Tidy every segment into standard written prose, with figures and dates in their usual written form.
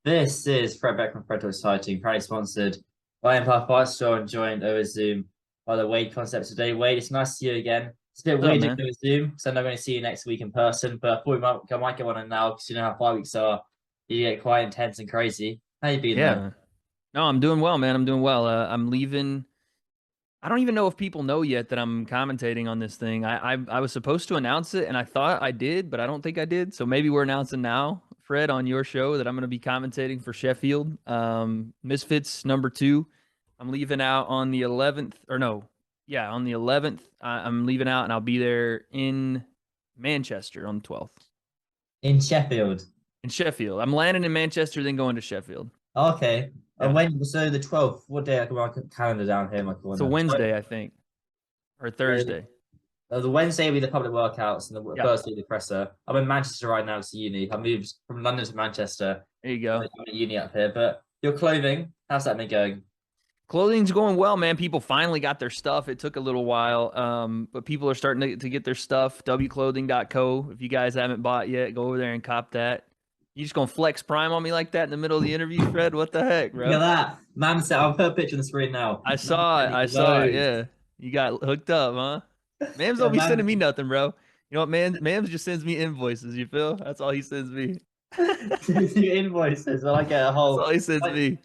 This is Fred Beck and Fred Exciting, proudly sponsored by Empire Fight Store and joined over Zoom by the Wade concept today. Wade, it's nice to see you again. It's a bit What's up, weird doing man? over Zoom because I'm not going to see you next week in person, but I thought we might get one in now because you know how 5 weeks are. You get quite intense and crazy. How you been Yeah, though? man. No, I'm doing well, man. I'm doing well. I'm leaving. I don't even know if people know yet that I'm commentating on this thing. I was supposed to announce it, and I thought I did, but I don't think I did. So maybe we're announcing now, Fred, on your show that I'm going to be commentating for Sheffield. Misfits #2. I'm leaving out on the 11th, or no, yeah, on the 11th. I'm leaving out, and I'll be there in Manchester on the 12th. In Sheffield. In Sheffield. I'm landing in Manchester, then going to Sheffield. Okay. And Yeah. when so the 12th, what day I can mark a calendar down here in my It's a corner? Wednesday, I think, or Thursday. The Wednesday will be the public workouts and the Yeah, Thursday the presser. I'm in Manchester right now to uni. I moved from London to Manchester. there you I'm go. at uni up here. But your clothing, how's that been going? Clothing's going well, man. People finally got their stuff. It took a little while, but people are starting to get their stuff. wclothing.co. If you guys haven't bought yet, go over there and cop that. You just gonna flex Prime on me like that in the middle of the interview, Fred? What the heck, Look at bro? that. Man said, I'll put a picture on the screen now. I Man saw said it. he I saw it. glows. Yeah, you got hooked up, huh? Mams Yeah, don't be sending man. me nothing, bro. You know what, man? Mams just sends me invoices. You feel? That's all he sends me. Invoices. Well, I get a That's whole. all he sends Like, me.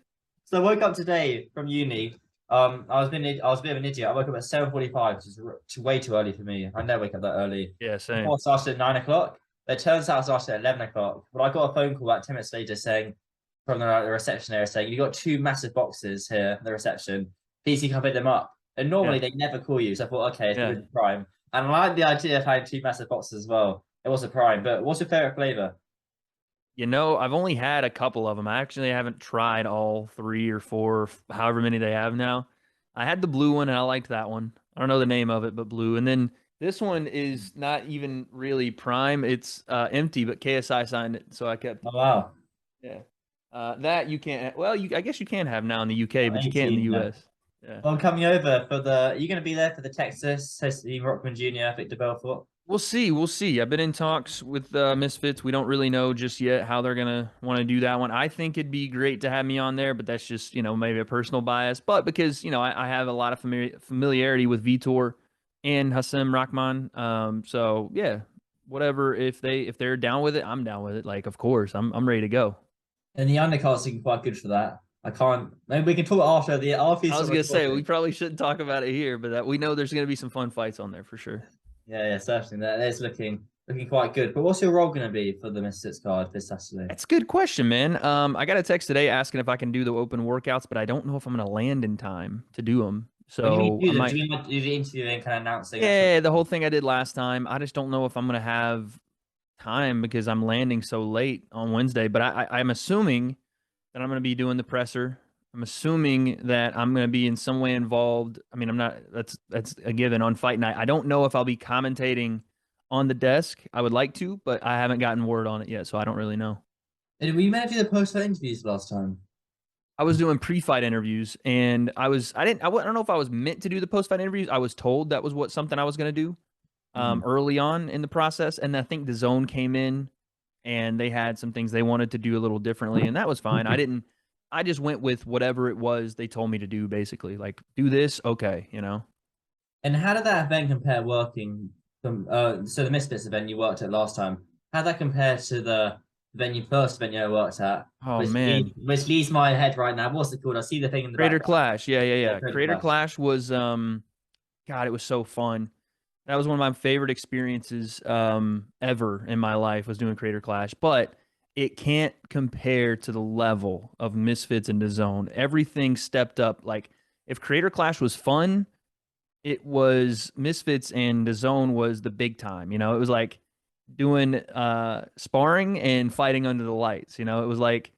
so I woke up today from uni. I was a bit of an idiot. I woke up at 7:45, which is way too early for me. I never wake up that early. Yeah, I same. thought I started at 9 o'clock. It turns out I started at 11 o'clock. But I got a phone call about 10 minutes later saying from the reception area saying, "You got two massive boxes here, the reception. Please you come pick them up." And normally Yeah, they never call you. So I thought, okay, it's yeah. probably Prime. And I like the idea of having two massive boxes as well. It was a Prime. But what's your favorite flavor? You know, I've only had a couple of them. I actually haven't tried all three or four, however many they have now. I had the blue one and I liked that one. I don't know the name of it, but blue. And then this one is not even really prime. It's empty, but KSI signed it, so I kept Oh, it. wow. Yeah. That you can't. Well, I guess you can have now in the UK, I'm but you can't in the 18. Yeah. US. Yeah. Well, I'm coming over for the. Are you going to be there for the Texas Steve Rockman Jr. Victor Belfort? We'll see. We'll see. I've been in talks with Misfits. We don't really know just yet how they're gonna want to do that one. I think it'd be great to have me on there, but that's just maybe a personal bias. But because I have a lot of familiarity with Vitor and Hassem Rahman. So yeah, whatever. If they're down with it, I'm down with it. Like of course, I'm ready to go. And the undercard's looking quite good for that. I can't. Maybe we can talk after you I was stop gonna say we recording. probably shouldn't talk about it here, but that we know there's gonna be some fun fights on there for sure. Yeah, yeah, certainly. That is looking quite good. But what's your role going to be for the Misfits card this Saturday? That's a good question, man. I got a text today asking if I can do the open workouts, but I don't know if I'm going to land in time to do them. When you mean So do I them, do might, you mean like do the interviewing, kind of announcing that sort yeah, of the whole thing? thing I did last time. I just don't know if I'm going to have time because I'm landing so late on Wednesday. But I'm assuming that I'm going to be doing the presser. I'm assuming that I'm going to be in some way involved. I mean, I'm not. That's a given on fight night. I don't know if I'll be commentating on the desk. I would like to, but I haven't gotten word on it yet, so I don't really know. And were you meant to do the post-fight interviews last time? I was doing pre-fight interviews, and I don't know if I was meant to do the post-fight interviews. I was told that was what something I was going to do Mhm. early on in the process, and I think the zone came in, and they had some things they wanted to do a little differently, and that was fine. I didn't. I just went with whatever it was they told me to do, basically. Like, do this, okay. And how did that event compare working from so the Misfits event you worked at last time? How did that compare to the first event you worked at? Oh man, Which leaves my head right now. What's it called? I see the thing in the Creator background. Clash, yeah, yeah, Yeah, yeah. Credit Creator Clash. Clash was God, it was so fun. That was one of my favorite experiences ever in my life was doing Creator Clash, but it can't compare to the level of Misfits and DAZN. Everything stepped up. Like if Creator Clash was fun, it was Misfits and DAZN was the big time. It was like doing sparring and fighting under the lights. It was like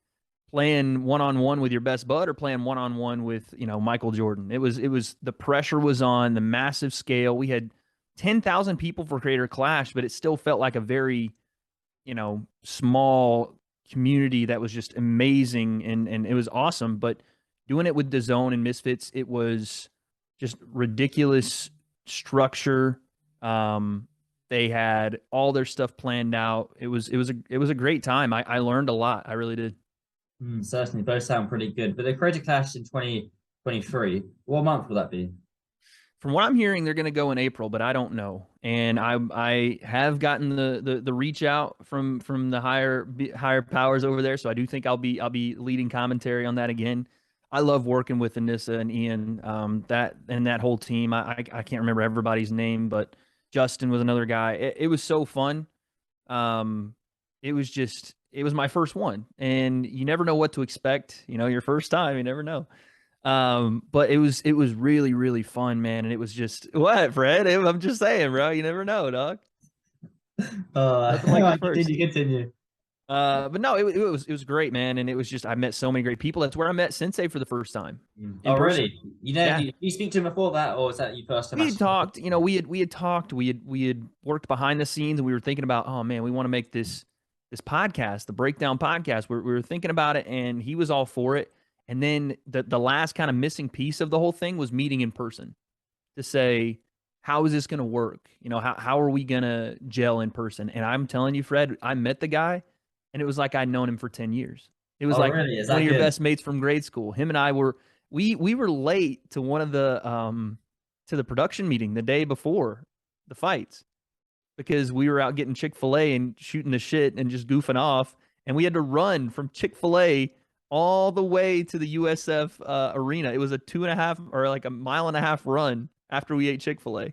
playing one on one with your best bud or playing one on one with Michael Jordan. It was the pressure was on the massive scale. We had 10,000 people for Creator Clash, but it still felt like a very small community that was just amazing and it was awesome. But doing it with the Zone and Misfits, it was just ridiculous structure. They had all their stuff planned out. It was a great time. I learned a lot. I really did. Certainly, both sound pretty good. But the Creator Clash in 2023, what month will that be? From what I'm hearing, they're going to go in April, but I don't know. And I have gotten the reach out from the higher powers over there, so I do think I'll be leading commentary on that again. I love working with Anissa and Ian, that whole team. I can't remember everybody's name, but Justin was another guy. It was so fun. Um, it was my first one, and you never know what to expect. You know, your first time, you never know. But it was really, really fun, man. And it was just what, Fred? I'm just saying, bro. You never know, dog. Nothing like your first. Continue. But no, it was great, man. And it was just I met so many great people. That's where I met Sensei for the first time in Oh, person. really? Yeah. Did you speak to him before that, or was that you first time? We had talked, we had talked, we had worked behind the scenes, and we were thinking about, oh man, we want to make this podcast, the Breakdown podcast. We were thinking about it, and he was all for it. And then the last kind of missing piece of the whole thing was meeting in person to say, how is this going to work? How are we going to gel in person? And I'm telling you, Fred, I met the guy, and it was like I'd known him for 10 years. It was Oh, like really? Is one that of your good? best mates from grade school. Him and I we were late to one of the production meeting the day before the fights because we were out getting Chick-fil-A and shooting the shit and just goofing off. And we had to run from Chick-fil-A all the way to the USF arena. It was a 2.5 or like a mile and a half run after we ate Chick-fil-A.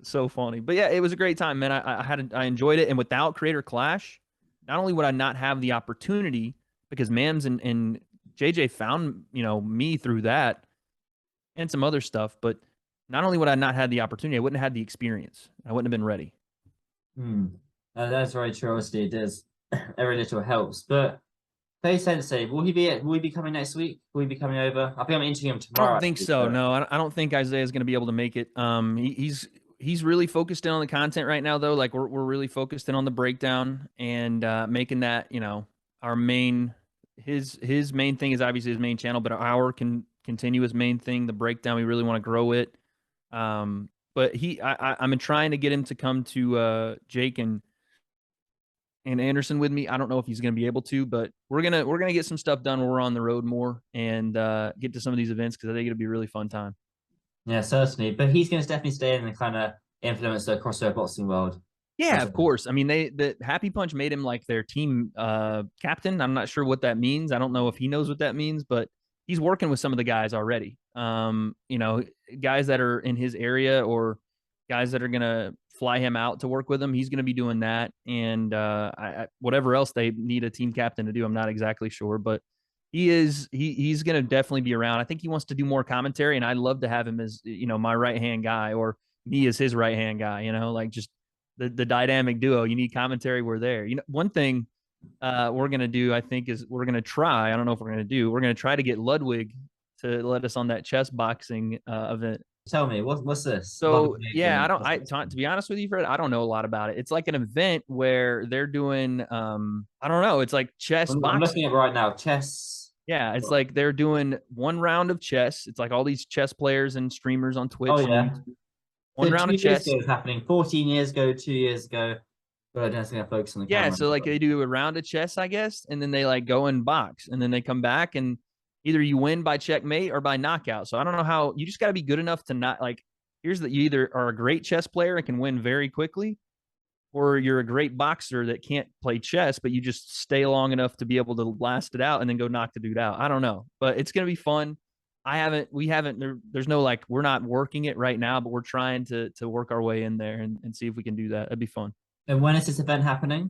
So funny. But yeah, it was a great time, man. I enjoyed it. And without Creator Clash, not only would I not have the opportunity because Mams and JJ found, me through that and some other stuff, but not only would I not have the opportunity, I wouldn't have had the experience. I wouldn't have been ready. That's very true. Obviously, it does. Every little helps. But Faye Sensei, will he be coming next week? Will he be coming over? I think I'm interviewing him I tomorrow. don't think Actually, so. but No, I don't think Isaiah is going to be able to make it. He's really focused in on the content right now, though. Like we're really focused in on the breakdown and making that our main. His main thing is obviously his main channel, but our can continue his main thing, the breakdown. We really want to grow it. But I'm trying to get him to come to Jake and Anderson with me. I don't know if he's going to be able to, but we're gonna get some stuff done when we're on the road more and get to some of these events because I think it'll be a really fun time. yeah, certainly. But he's going to definitely stay in and kind of influence the crossover boxing world. Yeah, of course. I mean, the Happy Punch made him like their team captain. I'm not sure what that means. I don't know if he knows what that means, but he's working with some of the guys already. Guys that are in his area or guys that are gonna fly him out to work with him. He's gonna be doing that, and whatever else they need a team captain to do, I'm not exactly sure, but he's gonna definitely be around. I think he wants to do more commentary, and I'd love to have him as my right hand guy or me as his right hand guy. Like just the dynamic duo. You need commentary. We're there. One thing we're gonna do, I think, is we're gonna try. I don't know if we're gonna try to get Ludwig to let us on that chess boxing event. Tell me, what's this? So yeah, to be honest with you, Fred, I don't know a lot about it. It's like an event where they're doing I don't know. It's like chess boxing. I'm looking at it right now. Chess. Yeah, it's like they're doing one round of chess. It's like all these chess players and streamers on Twitch. Oh yeah. One round of chess. Ago happening 14 years ago, 2 years ago. But I'm just gonna focus on the camera. Yeah, so like they do a round of chess, I guess, and then they like go and box, and then they come back and either you win by checkmate or by knockout. So I don't know how you just got to be good enough to not like. Here's that you either are a great chess player and can win very quickly, or you're a great boxer that can't play chess, but you just stay long enough to be able to last it out and then go knock the dude out. I don't know, but it's gonna be fun. We haven't. There's no like we're not working it right now, but we're trying to work our way in there and see if we can do that. It'd be fun. And when is this event happening?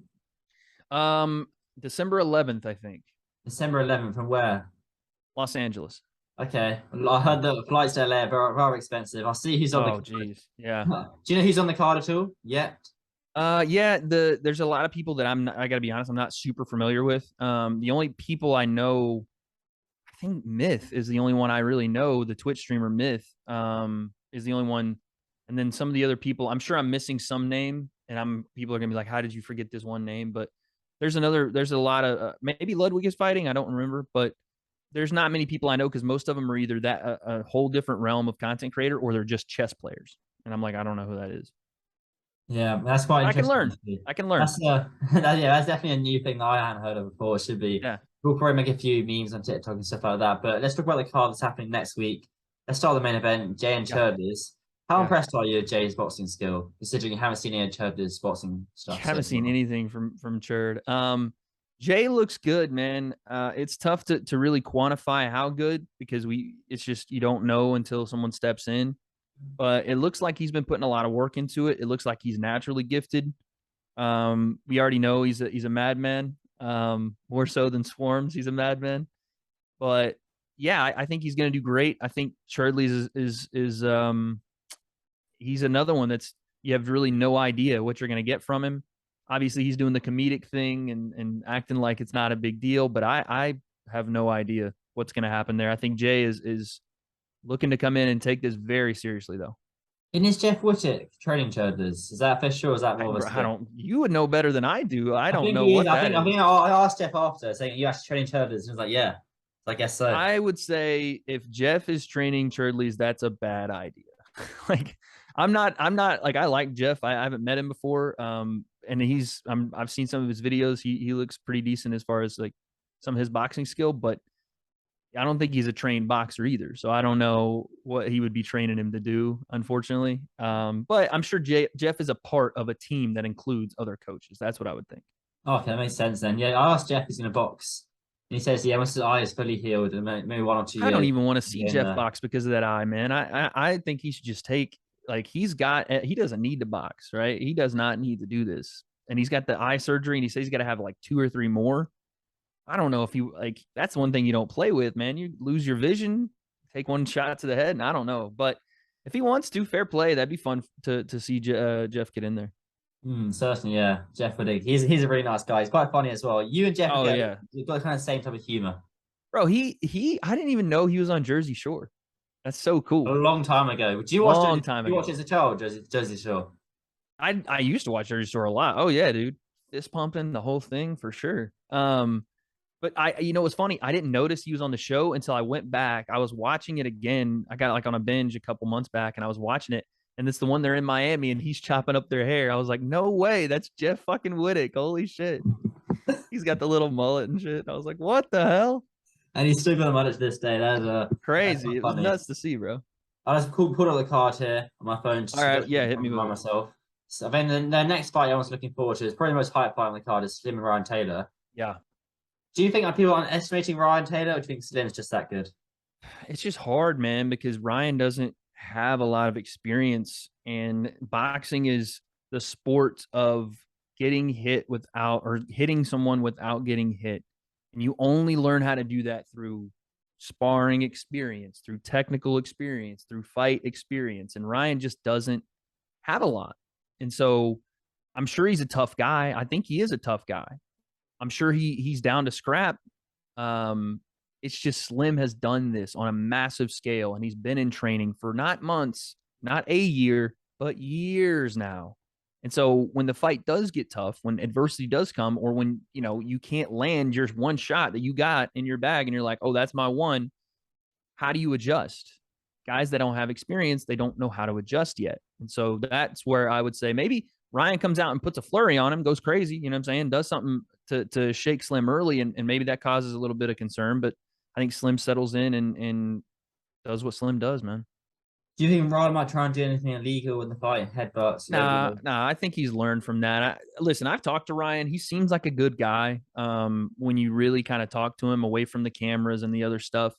December 11th, I think. December 11th. From where? Los Angeles. Okay. I heard the flights to LA are very expensive. I'll see who's on the card. Oh, jeez. Yeah. Do you know who's on the card at all? Yet? Yeah, there's a lot of people that I gotta be honest, I'm not super familiar with. The only people I know, I think Myth is the only one I really know. The Twitch streamer Myth is the only one. And then some of the other people, I'm sure I'm missing some name, and people are gonna be like, how did you forget this one name? But there's a lot of maybe Ludwig is fighting. I don't remember, but there's not many people I know because most of them are either a whole different realm of content creator or they're just chess players. And I'm like, I don't know who that is. Yeah, that's quite interesting. I can learn. That's definitely a new thing that I hadn't heard of before. It should be We'll probably make a few memes on TikTok and stuff like that. But let's talk about the card that's happening next week. Let's start with the main event, Jay and Yeah. Churders. How Yeah. impressed are you with Jay's boxing skill, considering you haven't seen any of Churders' boxing stuff? Haven't seen anything from Churd. Jay looks good, man. It's tough to really quantify how good because it's just you don't know until someone steps in. But it looks like he's been putting a lot of work into it. It looks like he's naturally gifted. We already know he's a madman. More so than Swarms, he's a madman. But yeah, I think he's going to do great. I think Churdley's is he's another one that's you have really no idea what you're going to get from him. Obviously, he's doing the comedic thing and acting like it's not a big deal, but I have no idea what's going to happen there. I think Jay is looking to come in and take this very seriously, though. And is Jeff Whittick training Churders? Is that official or is that more of a I don't. You would know better than I do. I don't think know he what is. that is. I think I asked Jeff after saying you actually training Churders. And he was like, yeah. I guess so. I would say if Jeff is training Churdleys, that's a bad idea. Like I'm not like I like Jeff. I haven't met him before. And I've seen some of his videos. He looks pretty decent as far as like some of his boxing skill, but I don't think he's a trained boxer either. So I don't know what he would be training him to do, unfortunately. But I'm sure Jeff is a part of a team that includes other coaches. That's what I would think. Okay, that makes sense then. Yeah, I asked Jeff if he's going to box. And he says, yeah, once his eye is fully healed and maybe 1 or 2 years. I don't even want to see Jeff box because of that eye, man. I think he should just take like he doesn't need to box, right? He does not need to do this. And he's got the eye surgery and he says he's got to have like 2 or 3 more. I don't know if you like that's one thing you don't play with, man. You lose your vision, take one shot to the head, and I don't know. But if he wants to, fair play. That'd be fun to see Jeff get in there. Certainly, yeah. Jeff Whittick. He's a really nice guy. He's quite funny as well. You and Jeff yeah. You've got kind of the same type of humor. Bro, I didn't even know he was on Jersey Shore. That's so cool. A long time ago. Did you watch it? You watched it as a child, Jersey Shore? I used to watch Jersey Shore a lot. Oh yeah, dude. Fist pumping, the whole thing for sure. But it was funny. I didn't notice he was on the show until I went back. I was watching it again. I got like on a binge a couple months back and I was watching it. And it's the one they're in Miami and he's chopping up their hair. I was like, no way. That's Jeff fucking Whittick. Holy shit. He's got the little mullet and shit. I was like, what the hell? And he's still got the mullet to this day. That's crazy. It was nuts to see, bro. I just pulled up the card here on my phone. All right. Yeah. Hit me with myself. So I think the next fight I was looking forward to is probably the most hype fight on the card is Slim and Ryan Taylor. Yeah. Do you think people are underestimating Ryan Taylor, or do you think Slim's just that good? It's just hard, man, because Ryan doesn't have a lot of experience, and boxing is the sport of getting hit without or hitting someone without getting hit. And you only learn how to do that through sparring experience, through technical experience, through fight experience. And Ryan just doesn't have a lot. And so I'm sure he's a tough guy. I think he is a tough guy. I'm sure he's down to scrap. It's just Slim has done this on a massive scale, and he's been in training for not months, not a year, but years now. And so when the fight does get tough, when adversity does come, or when you can't land your one shot that you got in your bag, and you're like, oh, that's my one. How do you adjust? Guys that don't have experience, they don't know how to adjust yet. And so that's where I would say maybe Ryan comes out and puts a flurry on him, goes crazy, you know what I'm saying? Does something to shake Slim early, and maybe that causes a little bit of concern. But I think Slim settles in and does what Slim does, man. Do you think Ryan might try and do anything illegal in the fight? Headbutts? Nah, I think he's learned from that. Listen, I've talked to Ryan. He seems like a good guy when you really kind of talk to him away from the cameras and the other stuff.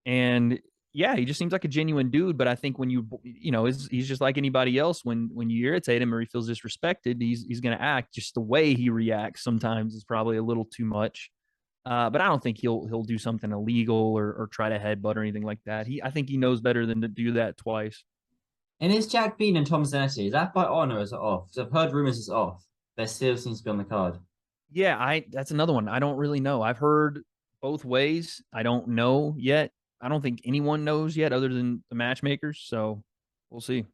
And yeah, he just seems like a genuine dude. But I think when he's just like anybody else. When you irritate him or he feels disrespected, he's going to act. Just the way he reacts sometimes is probably a little too much. But I don't think he'll do something illegal or try to headbutt or anything like that. I think he knows better than to do that twice. And is Jack Bean and Tom Zanetti, is that fight on or is it off? Because I've heard rumors it's off. There still seems to be on the card. Yeah, that's another one. I don't really know. I've heard both ways. I don't know yet. I don't think anyone knows yet other than the matchmakers. So we'll see.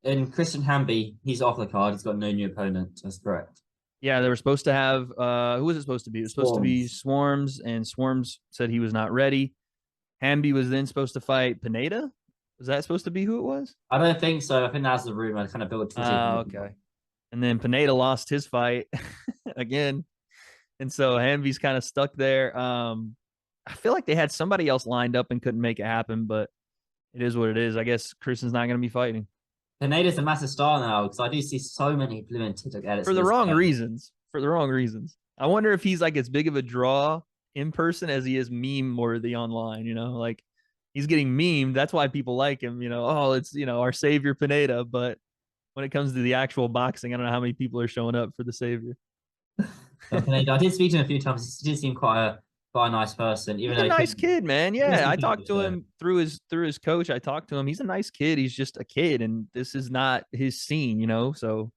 And Christian Hamby, he's off the card. He's got no new opponent. That's correct. Yeah, they were supposed to have who was it supposed to be? It was supposed to be Swarms, and Swarms said he was not ready. Hamby was then supposed to fight Pineda. Was that supposed to be who it was? I don't think so. I think that's the rumor. I kind of built towards okay. And then Pineda lost his fight again. And so Hamby's kind of stuck there. I feel like they had somebody else lined up and couldn't make it happen, but it is what it is. I guess Kristen's not going to be fighting Pineda's a massive star now because I do see so many blooming TikTok edits for of the this wrong guy. reasons. For the wrong reasons. I wonder if he's like as big of a draw in person as he is meme worthy online. Like he's getting memed. That's why people like him. Oh, it's our savior Pineda. But when it comes to the actual boxing, I don't know how many people are showing up for the savior. Pineda, I did speak to him a few times. He did seem quite a nice person, even He's though a he nice couldn't. kid, man. He Yeah, I couldn't talked to though. him through his coach. I talked to him. He's a nice kid. He's just a kid, and this is not his scene. So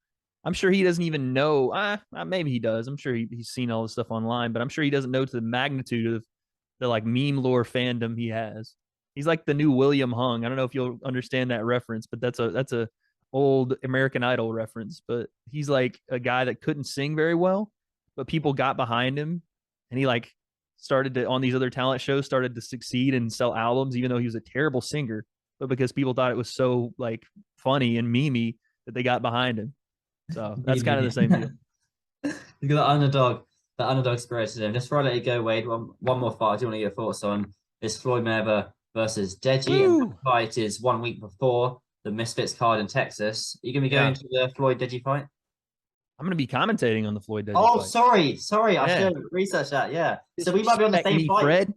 I'm sure he doesn't even know. Maybe he does. I'm sure he's seen all this stuff online, but I'm sure he doesn't know to the magnitude of the like meme lore fandom he has. He's like the new William Hung. I don't know if you'll understand that reference, but that's a old American Idol reference. But he's like a guy that couldn't sing very well, but people got behind him, and he like started to on these other talent shows started to succeed and sell albums, even though he was a terrible singer. But because people thought it was so like funny and memey that they got behind him. So that's kind of the same deal. You got the underdog spirit in him. Just before I let you go, Wade, one more fight I do want to get your thoughts on is Floyd Mayweather versus Deji. And the fight is 1 week before the Misfits card in Texas. Are you gonna be going to the Floyd Deji fight? I'm going to be commentating on the Floyd Deji Oh, fight. sorry. Yeah. I should research that. Yeah. So we might be on the same flight. Fred.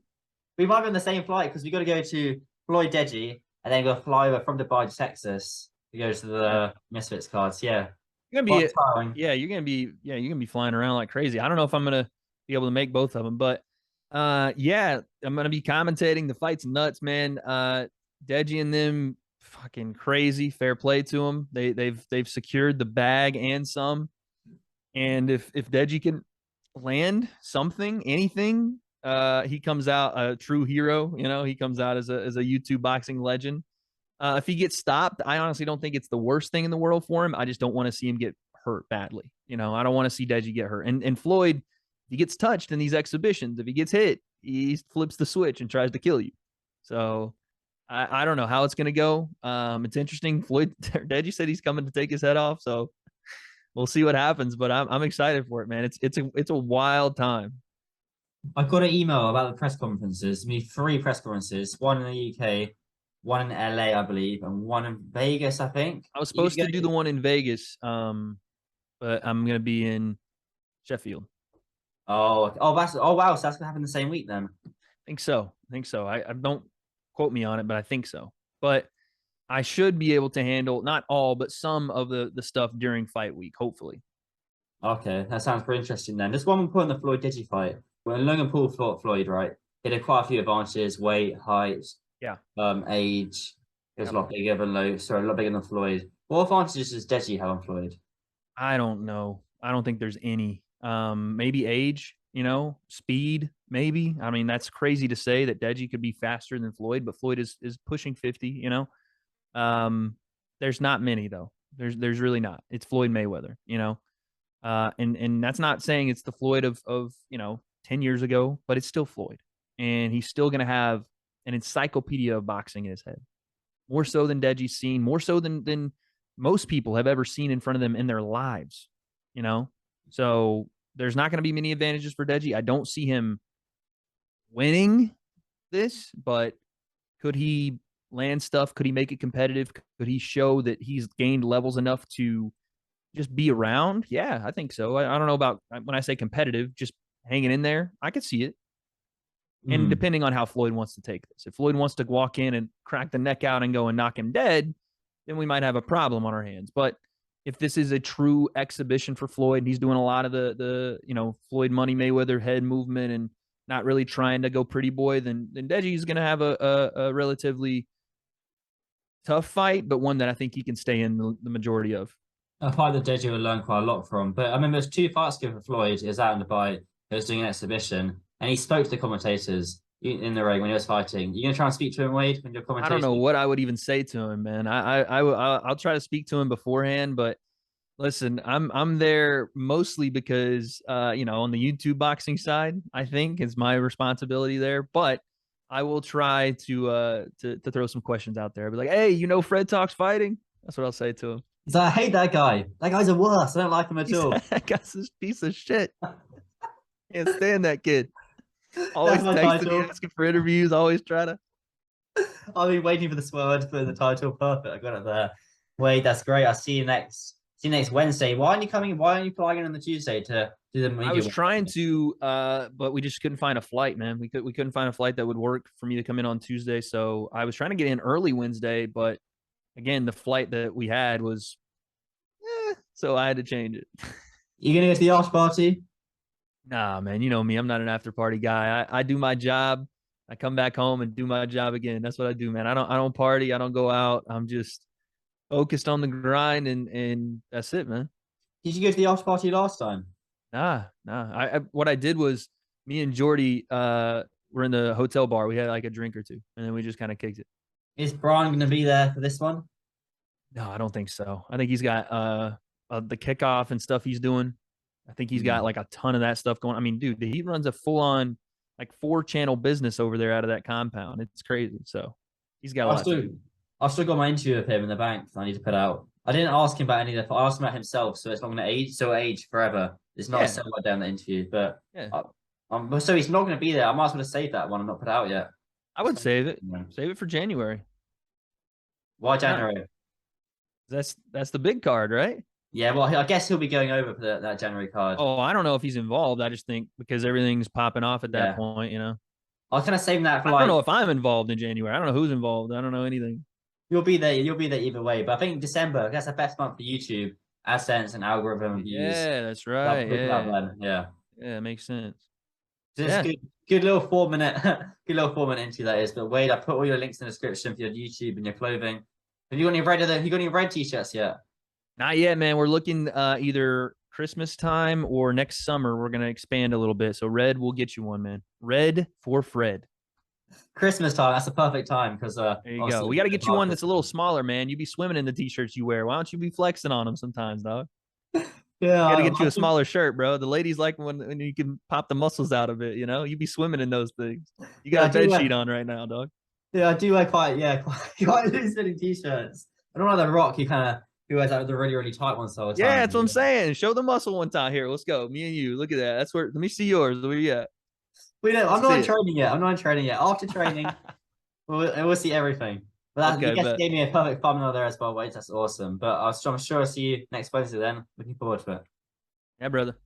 We might be on the same flight because we got to go to Floyd Deji and then go fly over from Dubai to Texas to go to the Misfits cards. Yeah. You're gonna be you're gonna be flying around like crazy. I don't know if I'm gonna be able to make both of them, but yeah, I'm gonna be commentating. The fight's nuts, man. Deji and them fucking crazy. Fair play to them. They've secured the bag and some. And if Deji can land something, anything, he comes out a true hero. He comes out as a YouTube boxing legend. If he gets stopped, I honestly don't think it's the worst thing in the world for him. I just don't want to see him get hurt badly. I don't want to see Deji get hurt. And Floyd, if he gets touched in these exhibitions, if he gets hit, he flips the switch and tries to kill you. So I don't know how it's going to go. It's interesting. Floyd Deji said he's coming to take his head off. So we'll see what happens. But I'm excited for it, man. It's a wild time. I got an email about the press conferences. I mean, 3 press conferences, one in the UK, one in LA, I believe, and one in Vegas, I think. I was supposed to do the one in Vegas, but I'm gonna be in Sheffield. Oh, wow! So that's gonna happen the same week then. I think so. I don't quote me on it, but I think so. But I should be able to handle not all, but some of the stuff during fight week, hopefully. Okay, that sounds pretty interesting then. Just one more point on the Floyd Deji fight. When Logan Paul fought Floyd, right? He had quite a few advantages: weight, height, age. It was a lot bigger than a lot bigger than Floyd. What advantages does Deji have on Floyd? I don't know. I don't think there's any. Maybe age, speed, maybe. I mean, that's crazy to say that Deji could be faster than Floyd, but Floyd is pushing 50, There's not many though. There's really not. It's Floyd Mayweather, and that's not saying it's the Floyd of 10 years ago, but it's still Floyd. And he's still going to have an encyclopedia of boxing in his head. More so than Deji's seen, more so than most people have ever seen in front of them in their lives, So there's not going to be many advantages for Deji. I don't see him winning this, but could he land stuff? Could he make it competitive? Could he show that he's gained levels enough to just be around? Yeah, I think so. I don't know about when I say competitive, just hanging in there. I could see it. And depending on how Floyd wants to take this, if Floyd wants to walk in and crack the neck out and go and knock him dead, then we might have a problem on our hands. But if this is a true exhibition for Floyd, and he's doing a lot of the Floyd Money Mayweather head movement and not really trying to go pretty boy, then Deji's going to have a relatively tough fight, but one that I think he can stay in the majority of. A fight that Deji will learn quite a lot from. But I remember there's 2 fights given for Floyd. He was out in Dubai. He was doing an exhibition. And he spoke to the commentators in the ring when he was fighting. You gonna try and speak to him, Wade, when you're commentating? I don't know what I would even say to him, man. I'll try to speak to him beforehand, but listen, I'm there mostly because on the YouTube boxing side, I think is my responsibility there. But I will try to throw some questions out there. I'll be like, hey, Fred talks fighting. That's what I'll say to him. He's like, I hate that guy. That guy's a worse. I don't like him at all. That guy's this piece of shit. Can't stand that kid. Always That's my texting me, title. asking for interviews. Always try to. I've been waiting for the swear word to put in the title. Perfect. I got it there. Wade, that's great. I'll see you next. See you next Wednesday. Why aren't you coming? Why aren't you flying in on the Tuesday to do the media? I was trying to, but we just couldn't find a flight, man. We couldn't find a flight that would work for me to come in on Tuesday. So I was trying to get in early Wednesday, but again, the flight that we had was, so I had to change it. You gonna go to the after party? Nah, man, you know me. I'm not an after party guy. I do my job. I come back home and do my job again. That's what I do, man. I don't party. I don't go out. I'm just focused on the grind, and that's it, man. Did you go to the after party last time? Nah. I what I did was me and Jordy were in the hotel bar. We had like a drink or two, and then we just kind of kicked it. Is Brian gonna be there for this one? No, I don't think so. I think he's got the kickoff and stuff he's doing. I think he's got like a ton of that stuff going. I mean, dude, he runs a full on like 4-channel business over there out of that compound. It's crazy. So he's got a lot to do. I've still got my interview with him in the bank that I need to put out. I didn't ask him about any of the. I asked him about himself, so it's not going to age. So age forever. It's not a sell down the interview, but so he's not going to be there. I might as well save that one and not put it out yet. I would save it. Save it for January. Why January? That's the big card, right? Yeah, well, I guess he'll be going over for that January card. Oh, I don't know if he's involved. I just think because everything's popping off at that point, you know. I was kind of saving that for I don't know if I'm involved in January. I don't know who's involved. I don't know anything. You'll be there. You'll be there either way. But I think December, that's the best month for YouTube, AdSense and algorithm views. Yeah, that's right. Yeah, it makes sense. Just good little 4-minute, good little 4-minute interview that is. But Wade, I put all your links in the description for your YouTube and your clothing. Have you got any red? Have you got any red t-shirts yet? Not yet, man. We're looking either Christmas time or next summer. We're gonna expand a little bit. So red, we'll get you one, man. Red for Fred. Christmas time. That's the perfect time because there you go. We got to get you one that's a little smaller, man. You be swimming in the t-shirts you wear. Why don't you be flexing on them sometimes, dog? Yeah, got to get you a smaller shirt, bro. The ladies like when you can pop the muscles out of it. You know, you be swimming in those things. You got a bed sheet on right now, dog. Yeah, I do wear quite loose fitting t-shirts. I don't know The Rock. He wears like the really, really tight ones all the time. Yeah, that's what I'm saying. Show the muscle one time. Here, let's go. Me and you. Look at that. That's where. Let me see yours. Where you at? I'm not in training yet. After training, we'll see everything. But you guys gave me a perfect thumbnail there as well, Wade. That's awesome. But I'm sure I'll see you next Wednesday then. Looking forward to it. Yeah, brother.